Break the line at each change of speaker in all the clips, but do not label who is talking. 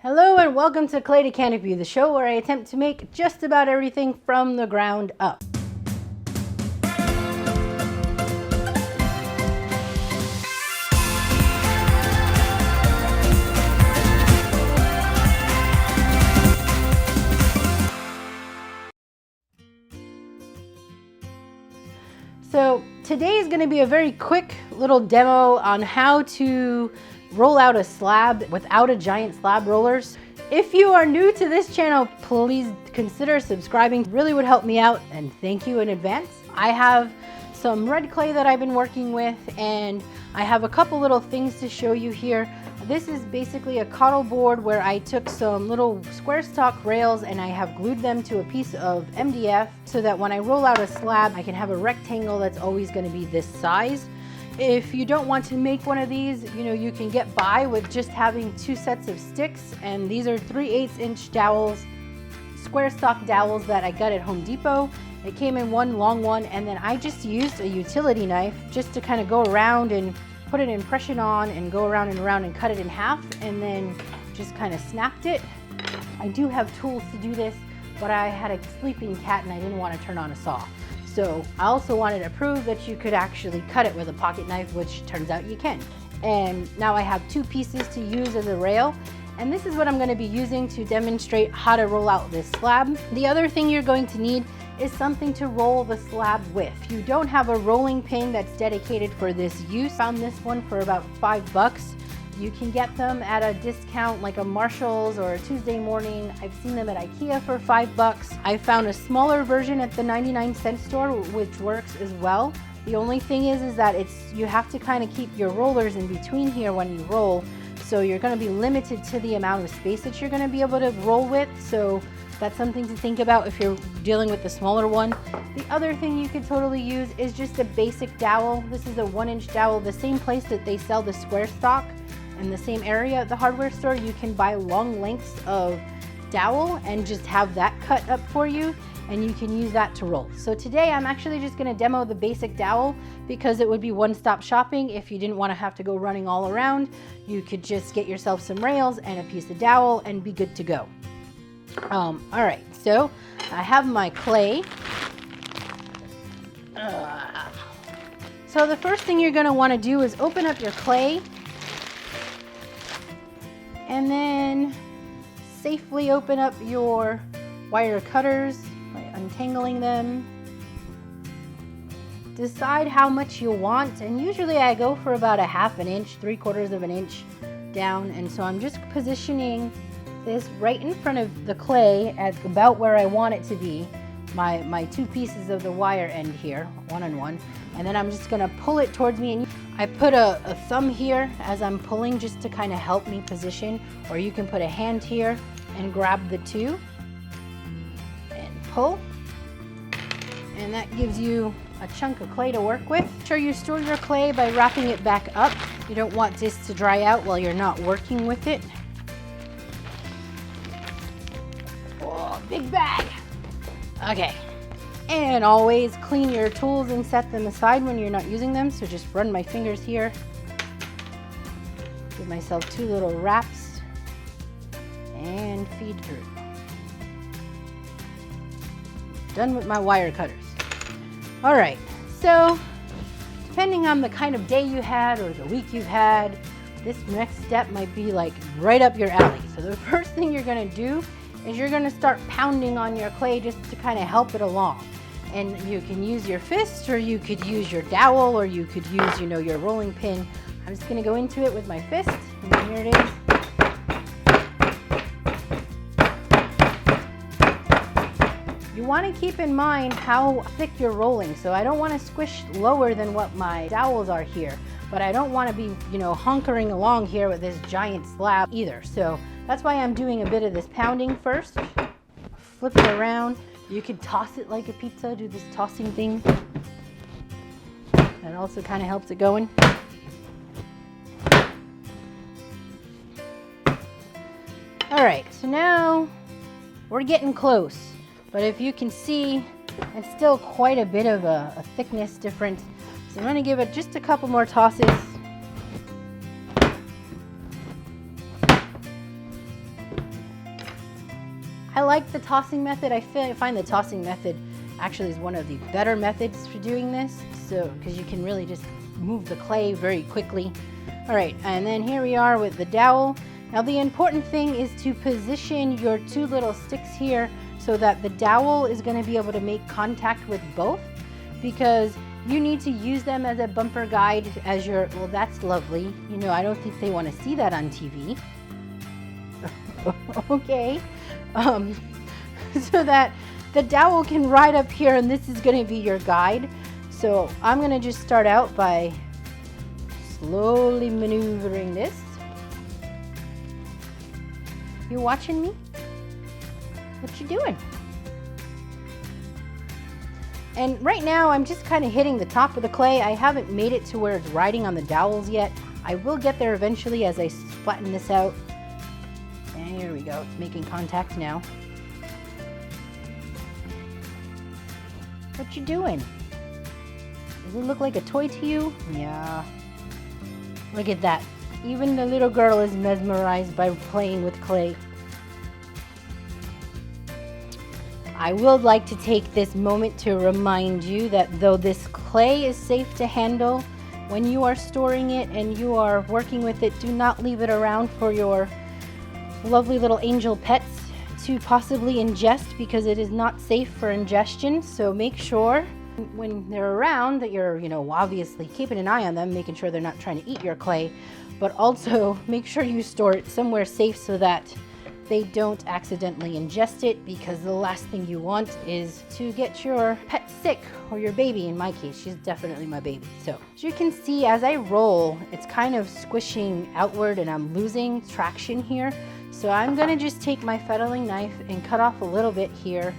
Hello and welcome to Clay to Canopy, the show where I attempt to make just about everything from the ground up. So today is going to be a very quick little demo on how to roll out a slab without a giant slab rollers. If you are new to this channel, please consider subscribing. It really would help me out, and thank you in advance. I have some red clay that I've been working with, and I have a couple little things to show you here. This is basically a cottle board where I took some little square stock rails and I have glued them to a piece of MDF so that when I roll out a slab, I can have a rectangle that's always going to be this size. If you don't want to make one of these, you can get by with just having two sets of sticks, and these are 3/8 inch dowels, square stock dowels that I got at Home Depot. It came in one long one, and then I just used a utility knife just to kind of go around and put an impression on and go around and around and cut it in half, and then just kind of snapped it. I do have tools to do this, but I had a sleeping cat and I didn't want to turn on a saw. So I also wanted to prove that you could actually cut it with a pocket knife, which turns out you can. And now I have two pieces to use as a rail. And this is what I'm going to be using to demonstrate how to roll out this slab. The other thing you're going to need is something to roll the slab with. If you don't have a rolling pin that's dedicated for this use, I found this one for about $5. You can get them at a discount like a Marshall's or a Tuesday Morning. I've seen them at IKEA for $5. I found a smaller version at the 99-cent store, which works as well. The only thing is that you have to kind of keep your rollers in between here when you roll. So you're going to be limited to the amount of space that you're going to be able to roll with. So that's something to think about if you're dealing with the smaller one. The other thing you could totally use is just a basic dowel. This is a 1-inch dowel, the same place that they sell the square stock. In the same area at the hardware store, you can buy long lengths of dowel and just have that cut up for you, and you can use that to roll. So today I'm actually just going to demo the basic dowel because it would be one-stop shopping. If you didn't want to have to go running all around, you could just get yourself some rails and a piece of dowel and be good to go. All right, so I have my clay. So the first thing you're going to want to do is open up your clay and then safely open up your wire cutters by untangling them. Decide how much you want, and usually I go for about a 1/2 inch, 3/4 of an inch down, and so I'm just positioning this right in front of the clay at about where I want it to be, my two pieces of the wire end here, one on one, and then I'm just going to pull it towards me. And I put a thumb here as I'm pulling just to kind of help me position, or you can put a hand here and grab the two and pull, and that gives you a chunk of clay to work with. Make sure you store your clay by wrapping it back up. You don't want this to dry out while you're not working with it. Oh, big bag. Okay. And always clean your tools and set them aside when you're not using them. So just run my fingers here. Give myself two little wraps and feed through. Done with my wire cutters. All right, so depending on the kind of day you had or the week you've had, this next step might be like right up your alley. So the first thing you're gonna do is you're gonna start pounding on your clay just to kind of help it along. And you can use your fist, or you could use your dowel, or you could use, your rolling pin. I'm just gonna go into it with my fist, and here it is. You wanna keep in mind how thick you're rolling. So I don't wanna squish lower than what my dowels are here, but I don't wanna be, hunkering along here with this giant slab either. So that's why I'm doing a bit of this pounding first. Flip it around. You could toss it like a pizza, do this tossing thing. That also kind of helps it going. All right, so now we're getting close. But if you can see, it's still quite a bit of a thickness difference. So I'm gonna give it just a couple more tosses. I like the tossing method. I find the tossing method actually is one of the better methods for doing this. So, because you can really just move the clay very quickly. All right, and then here we are with the dowel. Now the important thing is to position your two little sticks here so that the dowel is going to be able to make contact with both, because you need to use them as a bumper guide as your, well, that's lovely. You know, I don't think they want to see that on TV. Okay. So that the dowel can ride up here, and this is going to be your guide. So I'm going to just start out by slowly maneuvering this. You watching me? What you doing? And right now I'm just kind of hitting the top of the clay. I haven't made it to where it's riding on the dowels yet. I will get there eventually as I flatten this out. And here we go, it's making contact now. What you doing? Does it look like a toy to you? Yeah. Look at that. Even the little girl is mesmerized by playing with clay. I would like to take this moment to remind you that though this clay is safe to handle, when you are storing it and you are working with it, do not leave it around for your lovely little angel pets to possibly ingest, because it is not safe for ingestion. So make sure when they're around that you're, you know, obviously keeping an eye on them, making sure they're not trying to eat your clay, but also make sure you store it somewhere safe so that they don't accidentally ingest it, because the last thing you want is to get your pet sick, or your baby. In my case, she's definitely my baby. So as you can see, as I roll, it's kind of squishing outward and I'm losing traction here. So I'm gonna just take my fettling knife and cut off a little bit here,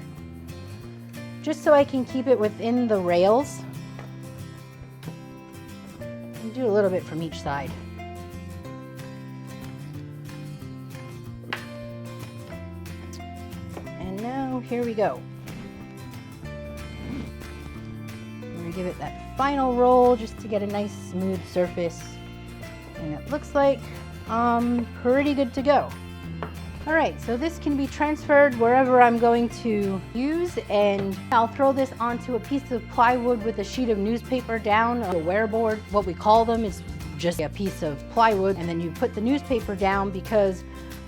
just so I can keep it within the rails. And do a little bit from each side. And now here we go. I'm gonna give it that final roll just to get a nice smooth surface. And it looks like I'm pretty good to go. All right, so this can be transferred wherever I'm going to use, and I'll throw this onto a piece of plywood with a sheet of newspaper down, a wear board. What we call them is just a piece of plywood, and then you put the newspaper down, because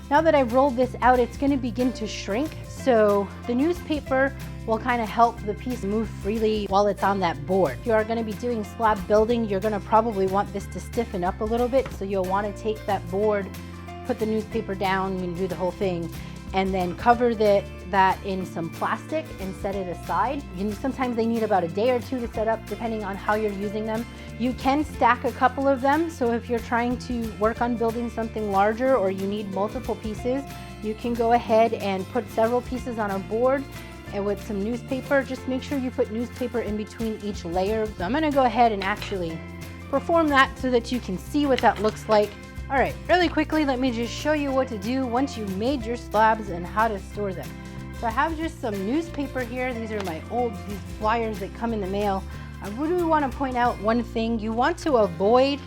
now that I've rolled this out, it's going to begin to shrink. So the newspaper will kind of help the piece move freely while it's on that board. If you are going to be doing slab building, you're going to probably want this to stiffen up a little bit. So you'll want to take that board, put the newspaper down, and do the whole thing, and then cover that in some plastic and set it aside. Sometimes they need about a day or two to set up, depending on how you're using them. You can stack a couple of them, so if you're trying to work on building something larger or you need multiple pieces, you can go ahead and put several pieces on a board, and with some newspaper, just make sure you put newspaper in between each layer. So I'm gonna go ahead and actually perform that so that you can see what that looks like. All right, really quickly, let me just show you what to do once you've made your slabs and how to store them. So I have just some newspaper here. These are my these flyers that come in the mail. I really want to point out one thing. You want to avoid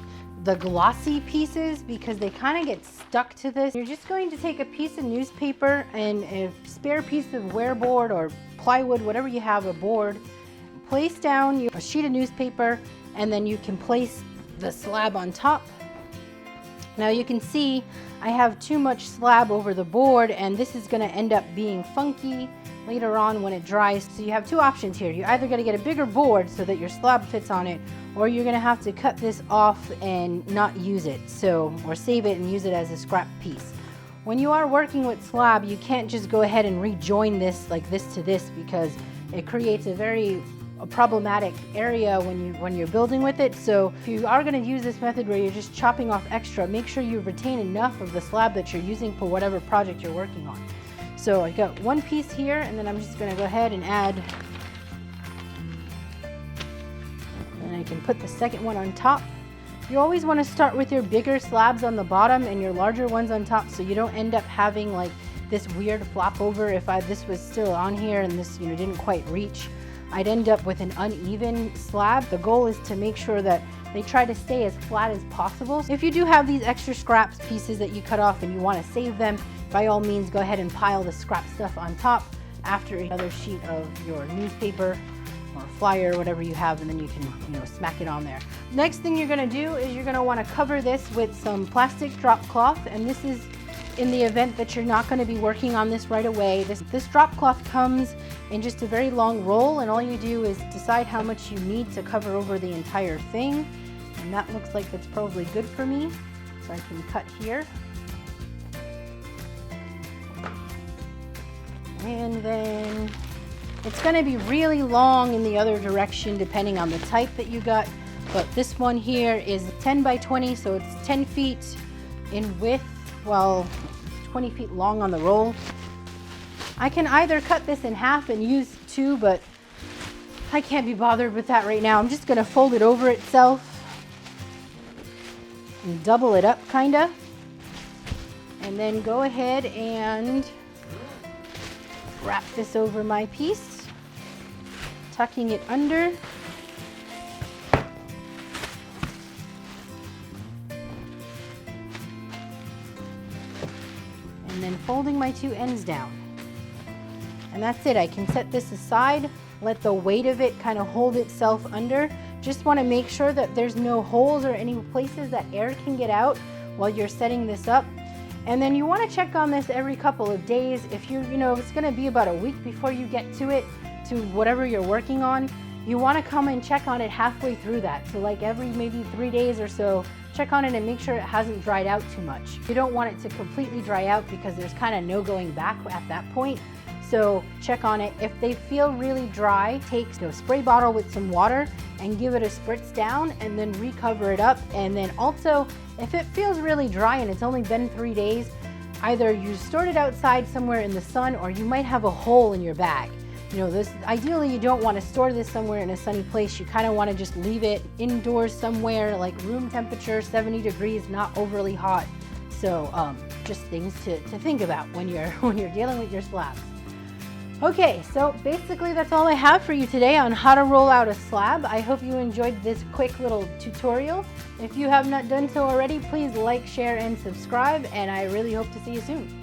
the glossy pieces because they kind of get stuck to this. You're just going to take a piece of newspaper and a spare piece of wear board or plywood, whatever you have, a board. Place down a sheet of newspaper, and then you can place the slab on top. Now you can see I have too much slab over the board, and this is going to end up being funky later on when it dries. So you have two options here. You're either going to get a bigger board so that your slab fits on it, or you're going to have to cut this off and not use it, or save it and use it as a scrap piece. When you are working with slab, you can't just go ahead and rejoin this like this to this, because it creates a very problematic area when you're building with it. So if you are going to use this method where you're just chopping off extra, make sure you retain enough of the slab that you're using for whatever project you're working on. So I got one piece here, and then I'm just going to go ahead and add, and I can put the second one on top. You always want to start with your bigger slabs on the bottom and your larger ones on top, so you don't end up having like this weird flop over. If this was still on here and this didn't quite reach, I'd end up with an uneven slab. The goal is to make sure that they try to stay as flat as possible. If you do have these extra scraps pieces that you cut off and you want to save them, by all means go ahead and pile the scrap stuff on top after another sheet of your newspaper or flyer or whatever you have, and then you can, you know, smack it on there. Next thing you're going to do is you're going to want to cover this with some plastic drop cloth, and this is in the event that you're not going to be working on this right away. This drop cloth comes in just a very long roll, and all you do is decide how much you need to cover over the entire thing, and that looks like that's probably good for me, so I can cut here. And then it's going to be really long in the other direction depending on the type that you got, but this one here is 10 by 20, so it's 10 feet in width, well, 20 feet long on the roll. I can either cut this in half and use two, but I can't be bothered with that right now. I'm just going to fold it over itself and double it up kinda, and then go ahead and wrap this over my piece, tucking it under. And then folding my two ends down. And that's it. I can set this aside, let the weight of it kind of hold itself under. Just want to make sure that there's no holes or any places that air can get out while you're setting this up. And then you want to check on this every couple of days. If you're, it's going to be about a week before you get to it, to whatever you're working on, you want to come and check on it halfway through that. So like every maybe 3 days or so, check on it and make sure it hasn't dried out too much. You don't want it to completely dry out because there's kind of no going back at that point. So check on it. If they feel really dry, take a spray bottle with some water and give it a spritz down and then recover it up. And then also, if it feels really dry and it's only been 3 days, either you stored it outside somewhere in the sun or you might have a hole in your bag. Ideally you don't want to store this somewhere in a sunny place. You kind of want to just leave it indoors somewhere, like room temperature, 70 degrees, not overly hot. So just things to think about when you're dealing with your slabs. Okay, so basically that's all I have for you today on how to roll out a slab. I hope you enjoyed this quick little tutorial. If you have not done so already, please like, share, and subscribe, and I really hope to see you soon.